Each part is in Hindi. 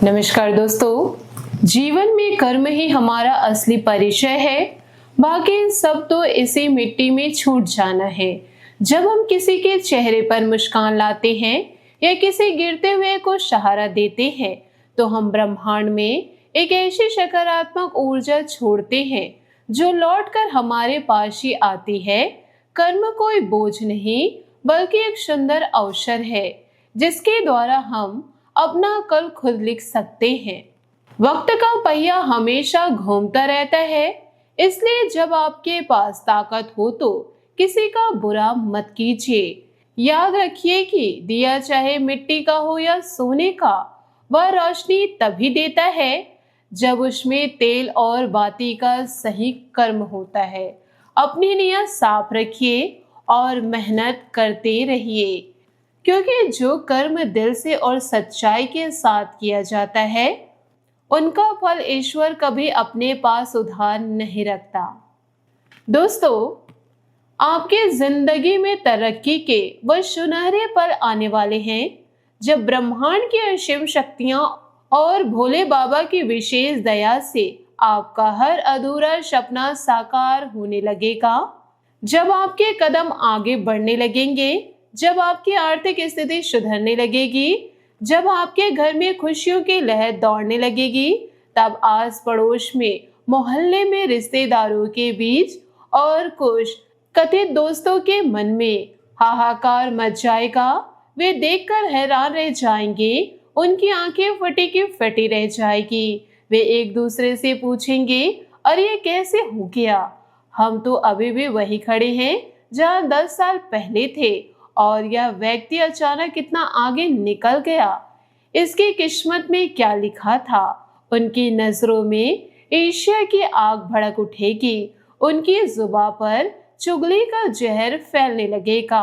नमस्कार दोस्तों, जीवन में कर्म ही हमारा असली परिचय है। बाकी सब तो इसी मिट्टी में छूट जाना है। जब हम किसी के चेहरे पर मुस्कान लाते हैं या किसी गिरते हुए को सहारा देते हैं, तो हम ब्रह्मांड में एक ऐसी सकारात्मक ऊर्जा छोड़ते हैं जो लौटकर हमारे पास ही आती है। कर्म कोई बोझ नहीं, बल्कि एक सुंदर अवसर है जिसके द्वारा हम अपना कल खुद लिख सकते हैं। वक्त का पहिया हमेशा घूमता रहता है, इसलिए जब आपके पास ताकत हो तो किसी का बुरा मत कीजिए। याद रखिए कि दिया चाहे मिट्टी का हो या सोने का, वह रोशनी तभी देता है जब उसमें तेल और बाती का सही कर्म होता है। अपनी नियत साफ रखिए और मेहनत करते रहिए, क्योंकि जो कर्म दिल से और सच्चाई के साथ किया जाता है, उनका फल ईश्वर कभी अपने पास उधार नहीं रखता। दोस्तों, आपके जिंदगी में तरक्की के वह सुनहरे पल आने वाले हैं जब ब्रह्मांड की असीम शक्तियां और भोले बाबा की विशेष दया से आपका हर अधूरा सपना साकार होने लगेगा। जब आपके कदम आगे बढ़ने लगेंगे, जब आपकी आर्थिक स्थिति सुधरने लगेगी, जब आपके घर में खुशियों की लहर दौड़ने लगेगी, तब आस पड़ोस में, मोहल्ले में, रिश्तेदारों के बीच और कुछ कथित दोस्तों के मन में हाहाकार मच जाएगा। वे देखकर हैरान रह जाएंगे, उनकी आंखें फटी की फटी रह जाएगी। वे एक दूसरे से पूछेंगे, अरे ये कैसे हो गया? हम तो अभी भी वही खड़े हैं जहां 10 साल पहले थे, और यह व्यक्ति अचानक कितना आगे निकल गया। इसकी किस्मत में क्या लिखा था? उनकी नजरों में ईर्ष्या की आग भड़क उठेगी, उनकी जुबान पर चुगली का जहर फैलने लगेगा।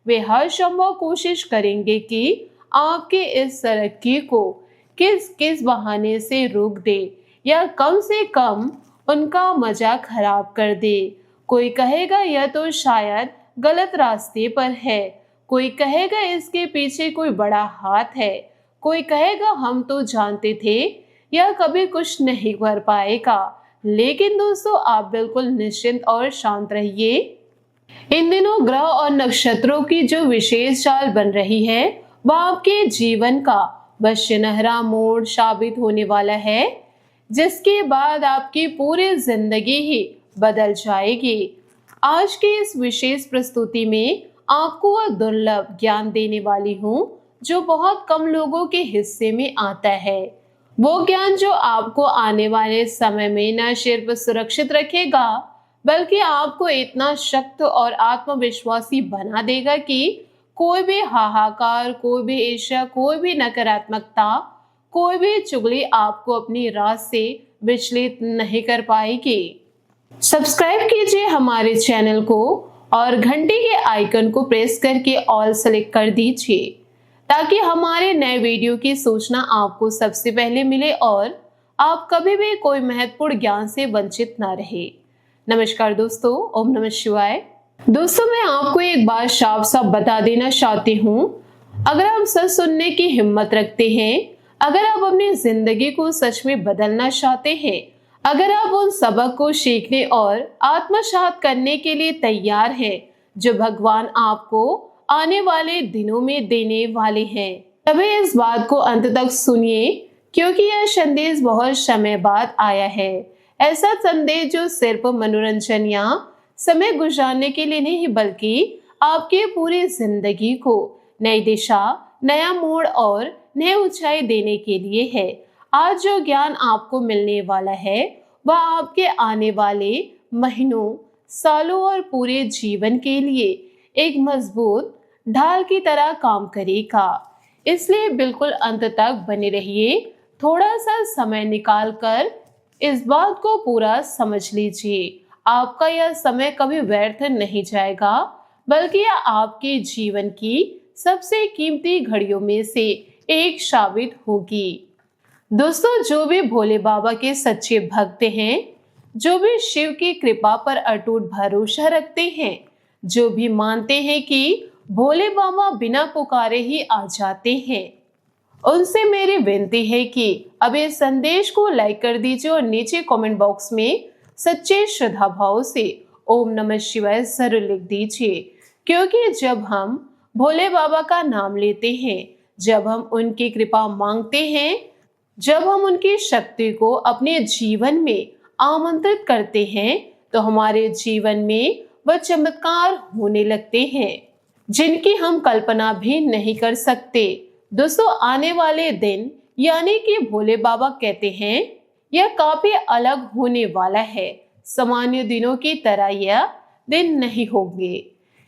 वे हर संभव कोशिश करेंगे कि आपके इस तरक्की को किस किस बहाने से रोक दे, या कम से कम उनका मजाक खराब कर दे। कोई कहेगा यह तो शायद गलत रास्ते पर है, कोई कहेगा इसके पीछे कोई बड़ा हाथ है, कोई कहेगा हम तो जानते थे यह कभी कुछ नहीं कर पाएगा। लेकिन दोस्तों, आप बिल्कुल निश्चिंत और शांत रहिए। इन दिनों ग्रह और नक्षत्रों की जो विशेष चाल बन रही है, वह आपके जीवन का बस सुनहरा मोड़ साबित होने वाला है, जिसके बाद आपकी पूरी जिंदगी ही बदल जाएगी। आज की इस विशेष प्रस्तुति में आपको वह दुर्लभ ज्ञान देने वाली हूँ जो बहुत कम लोगों के हिस्से में आता है। वो ज्ञान जो आपको आने वाले समय में न सिर्फ सुरक्षित रखेगा, बल्कि आपको इतना शक्त और आत्मविश्वासी बना देगा कि कोई भी हाहाकार, कोई भी ईर्ष्या, कोई भी नकारात्मकता, कोई भी चुगली आपको अपनी राह से विचलित नहीं कर पाएगी। सब्सक्राइब कीजिए हमारे चैनल को और घंटी के आइकन को प्रेस करके ऑल सेलेक्ट कर दीजिए, ताकि हमारे नए वीडियो की सूचना आपको सबसे पहले मिले और आप कभी भी कोई महत्वपूर्ण ज्ञान से वंचित ना रहे। नमस्कार दोस्तों, ओम नमः शिवाय। दोस्तों, मैं आपको एक बात साफ साफ बता देना चाहती हूँ। अगर आप सच सुनने की हिम्मत रखते हैं, अगर आप अपनी जिंदगी को सच में बदलना चाहते हैं, अगर आप उन सबक को सीखने और आत्मसात करने के लिए तैयार हैं जो भगवान आपको आने वाले दिनों में देने वाले हैं, तभी इस बात को अंत तक सुनिए, क्योंकि यह संदेश बहुत समय बाद आया है। ऐसा संदेश जो सिर्फ मनोरंजन या समय गुजारने के लिए नहीं, बल्कि आपके पूरी जिंदगी को नई दिशा, नया मोड़ और नई ऊंचाई देने के लिए है। आज जो ज्ञान आपको मिलने वाला है, वह आपके आने वाले महीनों, सालों और पूरे जीवन के लिए एक मजबूत ढाल की तरह काम करेगा। इसलिए बिल्कुल अंत तक बने रहिए। थोड़ा सा समय निकाल कर इस बात को पूरा समझ लीजिए। आपका यह समय कभी व्यर्थ नहीं जाएगा, बल्कि यह आपके जीवन की सबसे कीमती घड़ियों में से एक साबित होगी। दोस्तों, जो भी भोले बाबा के सच्चे भक्त हैं, जो भी शिव की कृपा पर अटूट भरोसा रखते हैं, जो भी मानते हैं कि भोले बाबा बिना पुकारे ही आ जाते हैं, उनसे मेरी विनती है कि अब इस संदेश को लाइक कर दीजिए और नीचे कमेंट बॉक्स में सच्चे श्रद्धा भाव से ओम नमः शिवाय जरूर लिख दीजिए, क्योंकि जब हम भोले बाबा का नाम लेते हैं, जब हम उनकी कृपा मांगते हैं, जब हम उनकी शक्ति को अपने जीवन में आमंत्रित करते हैं, तो हमारे जीवन में वह चमत्कार होने लगते हैं जिनकी हम कल्पना भी नहीं कर सकते। दोस्तों, आने वाले दिन यानी कि भोले बाबा कहते हैं यह काफी अलग होने वाला है। सामान्य दिनों की तरह यह दिन नहीं होंगे।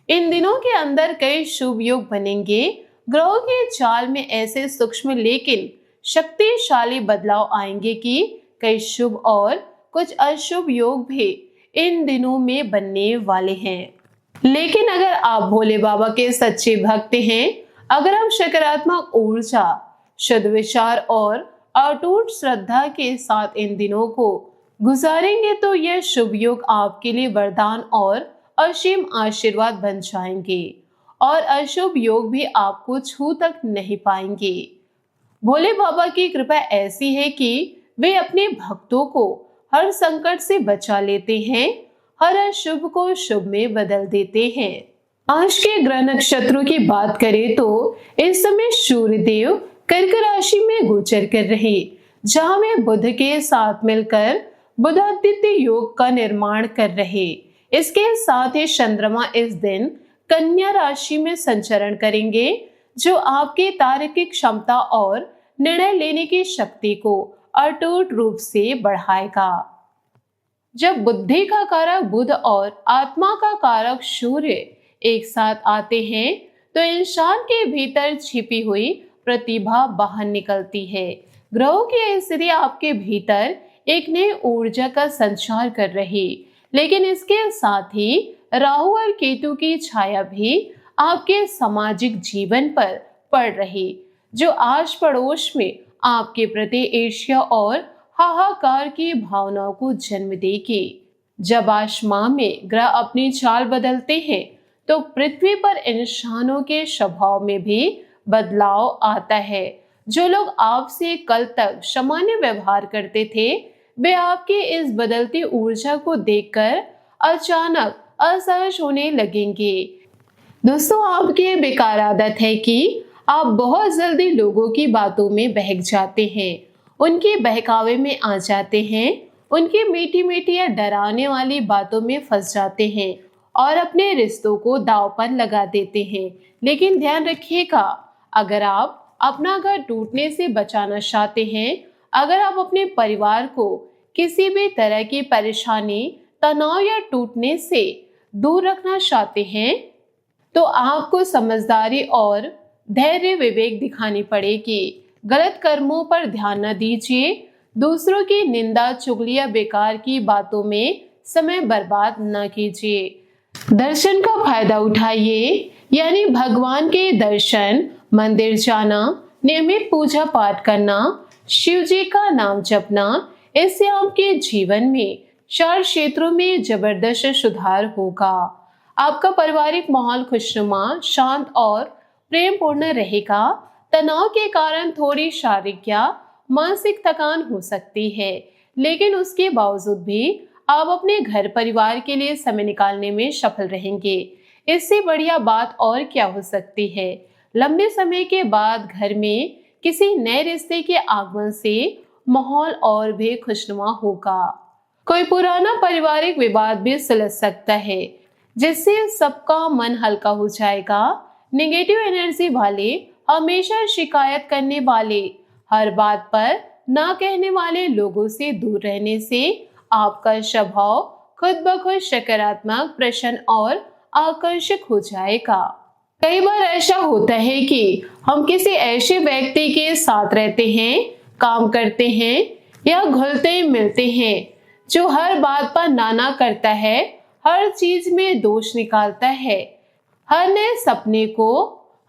इन दिनों के अंदर कई शुभ योग बनेंगे। ग्रहों के चाल में ऐसे सूक्ष्म लेकिन शक्तिशाली बदलाव आएंगे कि कई शुभ और कुछ अशुभ योग भी इन दिनों में बनने वाले हैं। लेकिन अगर आप भोले बाबा के सच्चे भक्त हैं, अगर हम सकारात्मक ऊर्जा, शुद्ध विचार और अटूट श्रद्धा के साथ इन दिनों को गुजारेंगे, तो यह शुभ योग आपके लिए वरदान और असीम आशीर्वाद बन जाएंगे और अशुभ योग भी आपको छू तक नहीं पाएंगे। भोले बाबा की कृपा ऐसी है कि वे अपने भक्तों को हर संकट से बचा लेते हैं, हर अशुभ को शुभ में बदल देते हैं। आज के ग्रह नक्षत्रों की बात करें तो इस समय सूर्यदेव कर्क राशि में गोचर कर रहे, जहां वे बुध के साथ मिलकर बुधादित्य योग का निर्माण कर रहे। इसके साथ ही चंद्रमा इस दिन कन्या राशि में संचरण करेंगे, जो आपके तार्किक क्षमता और निर्णय लेने की शक्ति को अटूट रूप से बढ़ाएगा। जब बुद्धि का कारक बुध और आत्मा का कारक सूर्य एक साथ आते हैं, तो इंसान के भीतर छिपी हुई प्रतिभा बाहर निकलती है। ग्रहों की स्थिति आपके भीतर एक नई ऊर्जा का संचार कर रही, लेकिन इसके साथ ही राहु और केतु की छाया भी आपके सामाजिक जीवन पर पड़ रही, जो आस पड़ोस में आपके प्रति ईर्ष्या और हाहाकार की भावनाओं को जन्म देगी। जब आसमान में ग्रह अपनी चाल बदलते हैं, तो पृथ्वी पर इंसानों के स्वभाव में भी बदलाव आता है। जो लोग आपसे कल तक सामान्य व्यवहार करते थे, वे आपकी इस बदलती ऊर्जा को देखकर अचानक असहज होने लगेंगे। दोस्तों, आपकी बेकार आदत है कि आप बहुत जल्दी लोगों की बातों में बहक जाते हैं, उनके बहकावे में आ जाते हैं, उनकी मीठी मीठी या डराने वाली बातों में फंस जाते हैं और अपने रिश्तों को दांव पर लगा देते हैं। लेकिन ध्यान रखिएगा, अगर आप अपना घर टूटने से बचाना चाहते हैं, अगर आप अपने परिवार को किसी भी तरह की परेशानी, तनाव या टूटने से दूर रखना चाहते हैं, तो आपको समझदारी और धैर्य विवेक दिखानी पड़ेगी। गलत कर्मों पर ध्यान न दीजिए, दूसरों की निंदा, चुगली या बेकार की बातों में समय बर्बाद न कीजिए। दर्शन का फायदा उठाइए, यानी भगवान के दर्शन, मंदिर जाना, नियमित पूजा पाठ करना, शिव जी का नाम जपना, इससे आपके जीवन में 4 क्षेत्रों में जबरदस्त सुधार होगा। आपका पारिवारिक माहौल खुशनुमा, शांत और प्रेम पूर्ण रहेगा। तनाव के कारण थोड़ी शारीरिक या मानसिक थकान हो सकती है, लेकिन उसके बावजूद भी आप अपने घर परिवार के लिए समय निकालने में सफल रहेंगे। इससे बढ़िया बात और क्या हो सकती है। लंबे समय के बाद घर में किसी नए रिश्ते के आगमन से माहौल और भी खुशनुमा होगा। कोई पुराना पारिवारिक विवाद भी सुलझ सकता है, जिससे सबका मन हल्का हो जाएगा। नेगेटिव एनर्जी वाले, हमेशा शिकायत करने वाले, हर बात पर ना कहने वाले लोगों से दूर रहने से आपका स्वभाव खुद ब खुद सकारात्मक, प्रसन्न और आकर्षक हो जाएगा। कई बार ऐसा होता है कि हम किसी ऐसे व्यक्ति के साथ रहते हैं, काम करते हैं या घुलते मिलते हैं, जो हर बात पर नाना करता है, हर चीज में दोष निकालता है, हर नए सपने को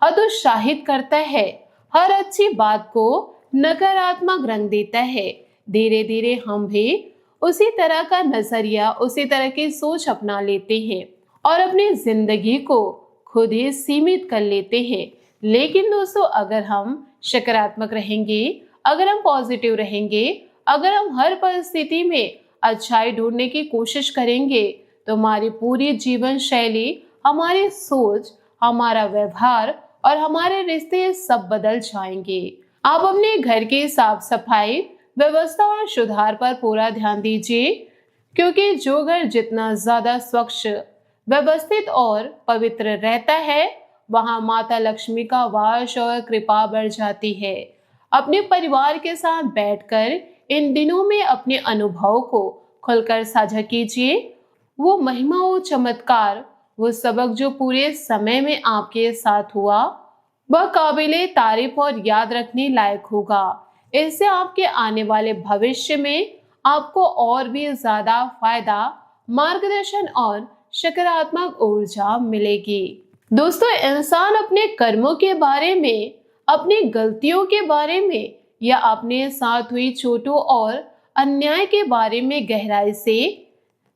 हतोत्साहित करता है, हर अच्छी बात को नकारात्मक रंग देता है। धीरे धीरे हम भी उसी तरह का नजरिया, उसी तरह की सोच अपना लेते हैं और अपनी जिंदगी को खुद ही सीमित कर लेते हैं। लेकिन दोस्तों, अगर हम सकारात्मक रहेंगे, अगर हम पॉजिटिव रहेंगे, अगर हम हर परिस्थिति में अच्छाई ढूंढने की कोशिश करेंगे, तो हमारी पूरी जीवन शैली, हमारी सोच, हमारा व्यवहार और हमारे रिश्ते सब बदल जाएंगे। आप अपने घर की साफ सफाई, व्यवस्था और सुधार पर पूरा ध्यान दीजिए, क्योंकि जो घर जितना ज्यादा स्वच्छ, व्यवस्थित और पवित्र रहता है, वहां माता लक्ष्मी का वास और कृपा बढ़ जाती है। अपने परिवार के साथ बैठकर इन दिनों में अपने अनुभव को खुलकर साझा कीजिए। वो महिमा, वो चमत्कार, वो सबक जो पूरे समय में आपके साथ हुआ, वह काबिले तारीफ और याद रखने लायक होगा। इससे आपके आने वाले भविष्य में आपको और भी ज्यादा फायदा, मार्गदर्शन और सकारात्मक ऊर्जा मिलेगी। दोस्तों, इंसान अपने कर्मों के बारे में, अपनी गलतियों के बारे में या अपने साथ हुई चोटों और अन्याय के बारे में गहराई से,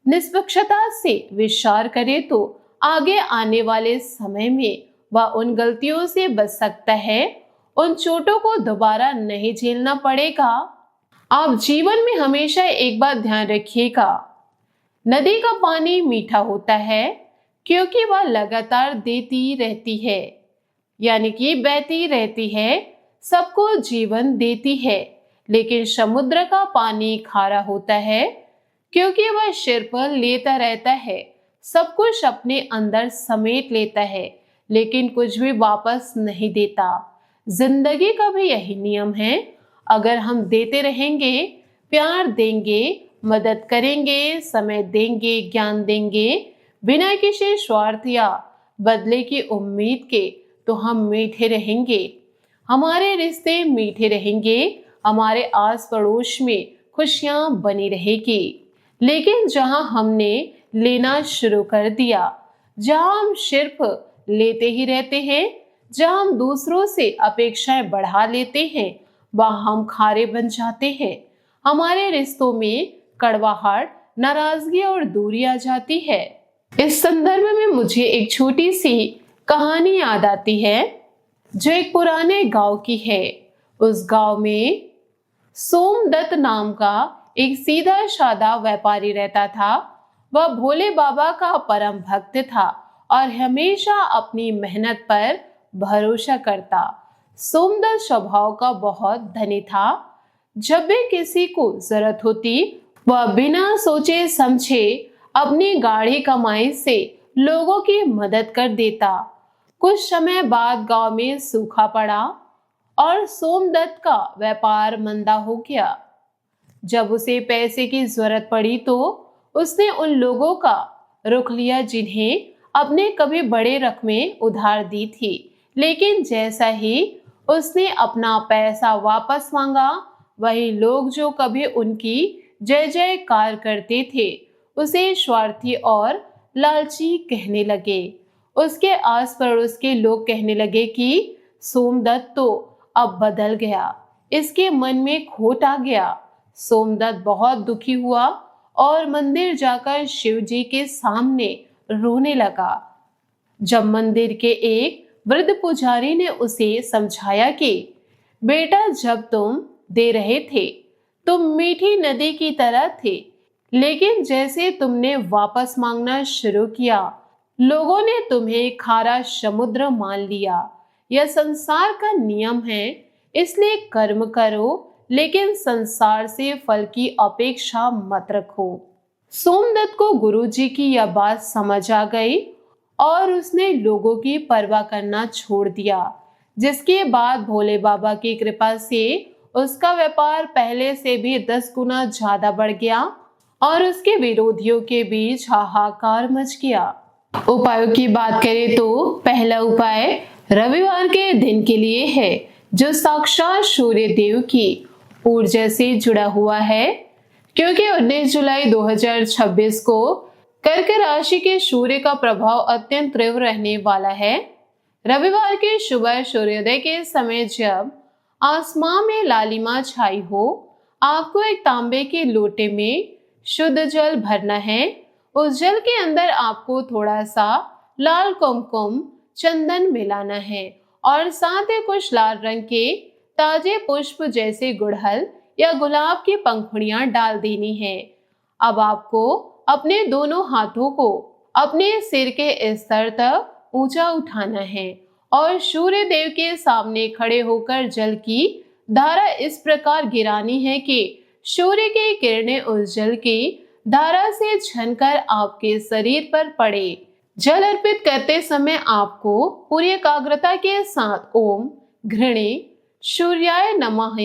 निष्पक्षता से विचार करे तो आगे आने वाले समय में वह उन गलतियों से बच सकता है, उन चोटों को दोबारा नहीं झेलना पड़ेगा। आप जीवन में हमेशा एक बात ध्यान रखिएगा, नदी का पानी मीठा होता है क्योंकि वह लगातार देती रहती है, यानी कि बहती रहती है, सबको जीवन देती है। लेकिन समुद्र का पानी खारा होता है क्योंकि वह सिर पर लेता रहता है, सब कुछ अपने अंदर समेट लेता है, लेकिन कुछ भी वापस नहीं देता। जिंदगी का भी यही नियम है। अगर हम देते रहेंगे, प्यार देंगे, मदद करेंगे, समय देंगे, ज्ञान देंगे, बिना किसी स्वार्थ या बदले की उम्मीद के, तो हम मीठे रहेंगे, हमारे रिश्ते मीठे रहेंगे, हमारे आस पड़ोस में खुशियां बनी रहेगी। लेकिन जहां हमने लेना शुरू कर दिया, जहां हम सिर्फ लेते ही रहते हैं, जहां हम दूसरों से अपेक्षाएं बढ़ा लेते हैं, वहां हम खारे बन जाते हैं। हमारे रिश्तों में कड़वाहट, नाराजगी और दूरी आ जाती है। इस संदर्भ में मुझे एक छोटी सी कहानी याद आती है, जो एक पुराने गांव की है। उस गांव में सोमदत्त नाम का एक सीधा साधा व्यापारी रहता था। वह भोले बाबा का परम भक्त था और हमेशा अपनी मेहनत पर भरोसा करता। सोमदत्त स्वभाव का बहुत धनी था। जब भी किसी को जरूरत होती, वह बिना सोचे समझे अपनी गाढ़ी कमाई से लोगों की मदद कर देता। कुछ समय बाद गांव में सूखा पड़ा और सोमदत्त का व्यापार मंदा हो गया। जब उसे पैसे की जरूरत पड़ी तो उसने उन लोगों का रुख लिया जिन्हें अपने कभी बड़े रकमें उधार दी थी। लेकिन जैसा ही उसने अपना पैसा वापस मांगा, वही लोग जो कभी उनकी जय जयकार करते थे, उसे स्वार्थी और लालची कहने लगे। उसके आस पड़ोस के लोग कहने लगे कि सोमदत्त तो अब बदल गया, इसके मन में खोट आ गया। सोमदत्त बहुत दुखी हुआ और मंदिर जाकर शिव जी के सामने रोने लगा। जब मंदिर के एक वृद्ध पुजारी ने उसे समझाया कि बेटा, जब तुम दे रहे थे तुम मीठी नदी की तरह थे, लेकिन जैसे तुमने वापस मांगना शुरू किया, लोगों ने तुम्हें खारा समुद्र मान लिया। यह संसार का नियम है, इसलिए कर्म करो, लेकिन संसार से फल की अपेक्षा मत रखो। सोमदत्त को गुरुजी की यह बात समझ आ गई और उसने लोगों की परवाह करना छोड़ दिया, जिसके बाद भोले बाबा की कृपा से उसका व्यापार पहले से भी 10 गुना ज्यादा बढ़ गया और उसके विरोधियों के बीच हाहाकार मच गया। उपायों की बात करें तो पहला उपाय रविवार के दिन के लिए है, जो साक्षात सूर्य देव की ऊर्जा से जुड़ा हुआ है, क्योंकि 19 जुलाई 2026 को कर्क राशि के सूर्य का प्रभाव अत्यंत तीव्र रहने वाला है। रविवार के सुबह सूर्योदय के समय जब आसमान में लालिमा छाई हो, आपको एक तांबे के लोटे में शुद्ध जल भरना है। उस जल के अंदर आपको थोड़ा सा लाल कुमकुम चंदन मिलाना है और साथ ही कुछ लाल रंग के ताजे पुष्प जैसे गुड़हल या गुलाब की पंखुड़ियां डाल देनी है। अब आपको अपने दोनों हाथों को अपने सिर के स्तर तक ऊंचा उठाना है और सूर्य देव के सामने खड़े होकर जल की धारा इस प्रकार गिरानी है कि सूर्य की किरणें उस जल की धारा से छनकर आपके शरीर पर पड़े। जल अर्पित करते समय आपको पूरी एकाग्रता के साथ ओम घृणे सूर्याय नमः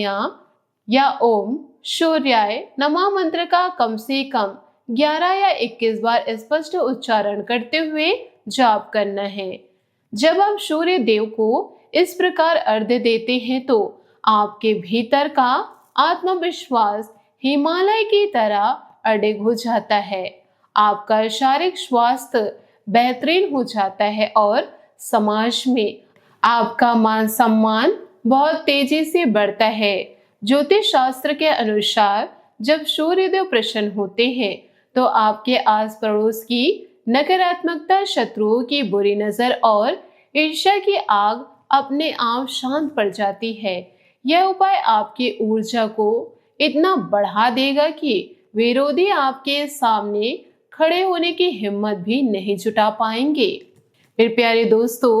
या ओम सूर्याय नमः मंत्र का कम से कम 11 या 21 बार स्पष्ट उच्चारण करते हुए जाप करना है। जब आप सूर्य देव को इस प्रकार अर्घ्य देते हैं तो आपके भीतर का आत्मविश्वास हिमालय की तरह अडिग हो जाता है। आपका शारीरिक स्वास्थ्य बेहतरीन हो जाता है और समाज में आपका मान सम्मान बहुत तेजी से बढ़ता है। ज्योतिष शास्त्र के अनुसार जब सूर्यदेव प्रसन्न होते हैं तो आपके आस पड़ोस की नकारात्मकता, शत्रुओं की बुरी नजर और ईर्ष्या की आग अपने आप शांत पड़ जाती है। यह उपाय आपकी ऊर्जा को इतना बढ़ा देगा कि विरोधी आपके सामने खड़े होने की हिम्मत भी नहीं जुटा पाएंगे। फिर प्यारे दोस्तों,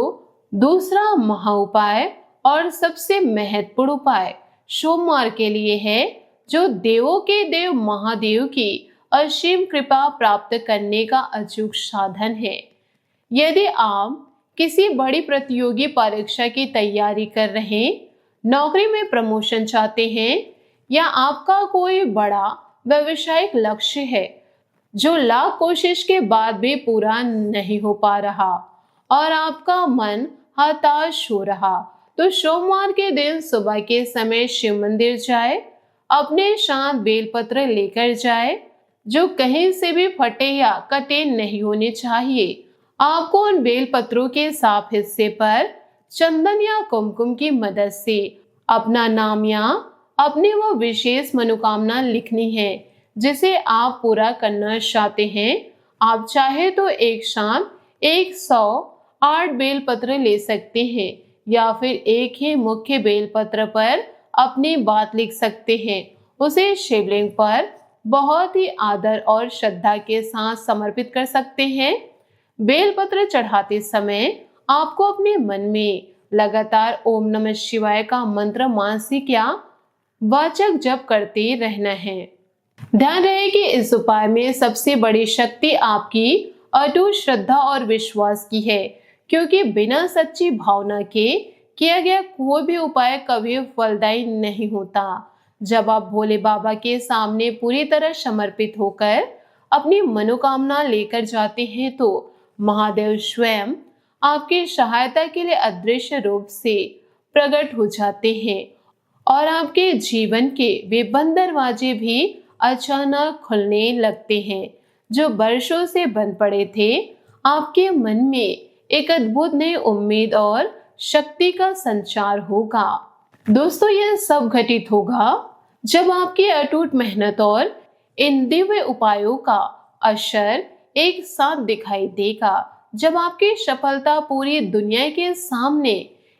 दूसरा महा उपाय और सबसे महत्वपूर्ण उपाय सोमवार के लिए है, जो देवों के देव महादेव की असीम कृपा प्राप्त करने का अचूक साधन है। यदि आप किसी बड़ी प्रतियोगी परीक्षा की तैयारी कर रहे हैं, नौकरी में प्रमोशन चाहते हैं या आपका कोई बड़ा व्यवसायिक लक्ष्य है जो लाख कोशिश के बाद भी पूरा नहीं हो पा रहा और आपका मन हताश हो रहा, तो सोमवार के दिन सुबह के समय शिव मंदिर जाए, अपने साथ बेलपत्र लेकर जाए जो कहीं से भी फटे या कटे नहीं होने चाहिए। आपको उन बेलपत्रों के साफ हिस्से पर चंदन या कुमकुम की मदद से अपना नाम या अपनी वो विशेष मनोकामना लिखनी है जिसे आप पूरा करना चाहते हैं। आप चाहे तो एक साथ 108 बेलपत्र ले सकते हैं या फिर एक ही मुख्य बेलपत्र पर अपनी बात लिख सकते हैं। उसे शिवलिंग पर बहुत ही आदर और श्रद्धा के साथ समर्पित कर सकते हैं। बेलपत्र चढ़ाते समय आपको अपने मन में लगातार ओम नमः शिवाय का मंत्र मानसिक या वाचक जप करते रहना है। ध्यान रहे कि इस उपाय में सबसे बड़ी शक्ति आपकी अटूट श्रद्धा और विश्वास की है, क्योंकि बिना सच्ची भावना के किया गया कोई भी उपाय कभी फलदायी नहीं होता। जब आप भोले बाबा के सामने पूरी तरह समर्पित होकर अपनी मनोकामना लेकर जाते हैं तो महादेव स्वयं आपकी सहायता के लिए अदृश्य रूप से प्रकट हो जाते हैं और आपके जीवन के वे बंद दरवाजे भी अचानक खुलने लगते हैं जो वर्षों से बंद पड़े थे। आपके मन में एक अद्भुत नई उम्मीद और शक्ति का संचार होगा। दोस्तों, यह सब घटित होगा जब आपकी अटूट मेहनत और इन दिव्य उपायों का असर एक साथ दिखाई देगा। जब आपकी सफलता पूरी दुनिया के सामने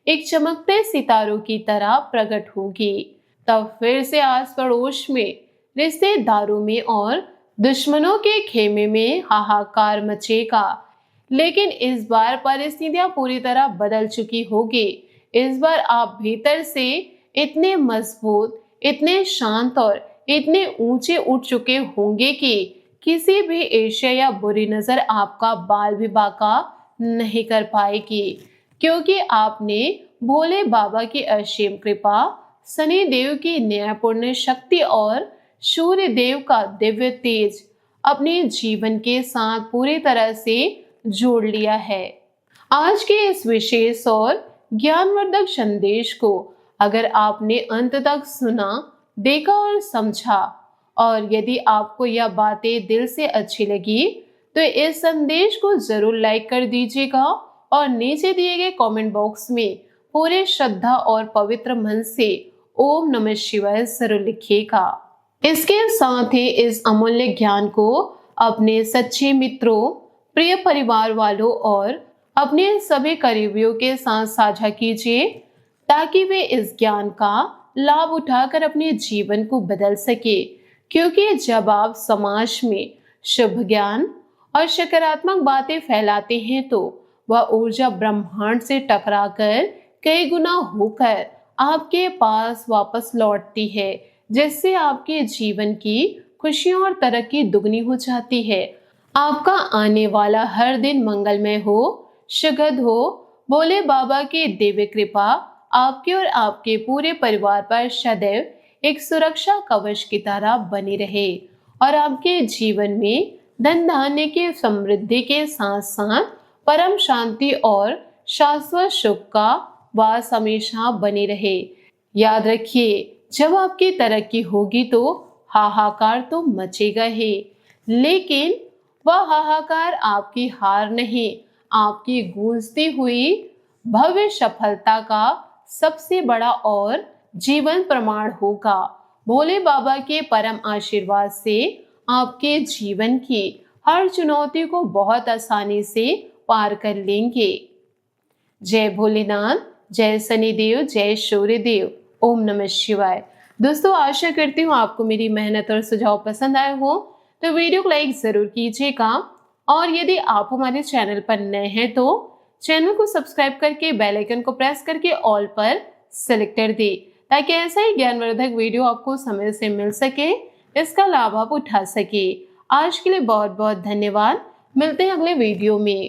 एक चमकते सितारों की तरह प्रकट होगी, तब फिर से आस पड़ोस में, रिश्तेदारों में और दुश्मनों के खेमे में हाहाकार मचेगा। लेकिन इस बार परिस्थितियां पूरी तरह बदल चुकी होगी। इस बार आप भीतर से इतने मजबूत, इतने शांत और इतने ऊंचे उठ चुके होंगे कि किसी भी ईर्ष्या या बुरी नजर आपका बाल भी बांका नहीं कर पाएगी, क्योंकि आपने भोले बाबा की असीम कृपा, शनि देव की न्यायपूर्ण शक्ति और सूर्य देव का दिव्य तेज अपने जीवन के साथ पूरी तरह से जोड़ लिया है। आज के इस विशेष और ज्ञानवर्धक संदेश को अगर आपने अंत तक सुना, देखा और समझा, और यदि आपको यह बातें दिल से अच्छी लगी तो इस संदेश को जरूर लाइक कर दीजिएगा और नीचे दिए गए कमेंट बॉक्स में पूरे श्रद्धा और पवित्र मन से ओम नमः शिवाय जरूर लिखिएगा। इसके साथ ही इस अमूल्य ज्ञान को अपने सच्चे मित्रों, प्रिय परिवार वालों और अपने सभी करीबियों के साथ साझा कीजिए ताकि वे इस ज्ञान का लाभ उठाकर अपने जीवन को बदल सके, क्योंकि जब आप समाज में शुभ ज्ञान और सकारात्मक बातें फैलाते हैं तो वह ऊर्जा ब्रह्मांड से टकराकर कई गुना होकर आपके पास वापस लौटती है, जिससे आपके जीवन की खुशियां और तरक्की दुगनी हो जाती है। आपका आने वाला हर दिन मंगलमय हो, सुखद हो। भोले बाबा की दिव्य कृपा आपके और आपके पूरे परिवार पर सदैव एक सुरक्षा कवच की तरह बनी रहे और आपके जीवन में धन धान्य की समृद्धि के साथ साथ परम शांति और शाश्वत सुख का वास हमेशा बने रहे। याद रखिए, जब आपकी तरक्की होगी तो हाहाकार तो मचेगा ही, लेकिन वह हाहाकार आपकी हार नहीं, आपकी गूंजती हुई भव्य सफलता का सबसे बड़ा और जीवन प्रमाण होगा। भोले बाबा के परम आशीर्वाद से आपके जीवन की हर चुनौती को बहुत आसानी से पार कर लेंगे। जय भोलेनाथ, जय शनिदेव, जय सूर्यदेव। ओम नमः शिवाय। दोस्तों, आशा करती हूँ आपको मेरी मेहनत और सुझाव पसंद आए हो, तो वीडियो को लाइक जरूर कीजिएगा और यदि आप हमारे चैनल पर नए हैं तो चैनल को सब्सक्राइब करके बेल आइकन को प्रेस करके ऑल पर सेलेक्ट कर दे, ताकि ऐसा ही ज्ञानवर्धक वीडियो आपको समय से मिल सके, इसका लाभ आप उठा सके। आज के लिए बहुत बहुत धन्यवाद। मिलते हैं अगले वीडियो में।